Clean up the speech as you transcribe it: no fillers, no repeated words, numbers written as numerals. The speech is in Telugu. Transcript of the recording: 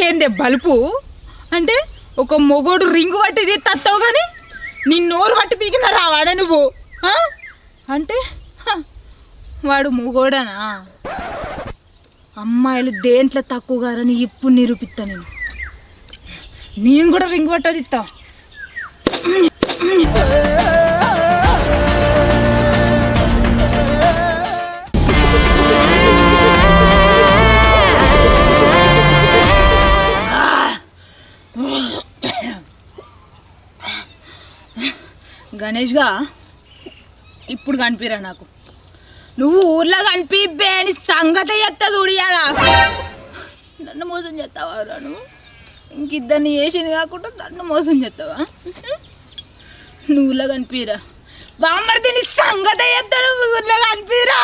నీకేందే బలుపు అంటే ఒక మొగోడు రింగు పట్టిది తత్తావు కానీ నీ నోరు పట్టి పీకిన రావాడే నువ్వు అంటే వాడు మొగోడనా? అమ్మాయిలు దేంట్లో తక్కువగారని ఇప్పుడు నిరూపిస్తా నేను కూడా రింగు పట్టది ఇస్తా. గణేష్గా ఇప్పుడు కనిపిరా నాకు. నువ్వు ఊర్లో కనిపి అని సంగతి చెప్తా చూడియాలా. నన్ను మోసం చేస్తావా రా నువ్వు? ఇంకిద్దరిని వేసింది కాకుండా నన్ను మోసం చేస్తావా? నువ్వు ఊర్లో కనిపిరా బామ్మర్ది, నీ సంగతి చెప్తా. నువ్వు ఊర్లో కనిపిరా.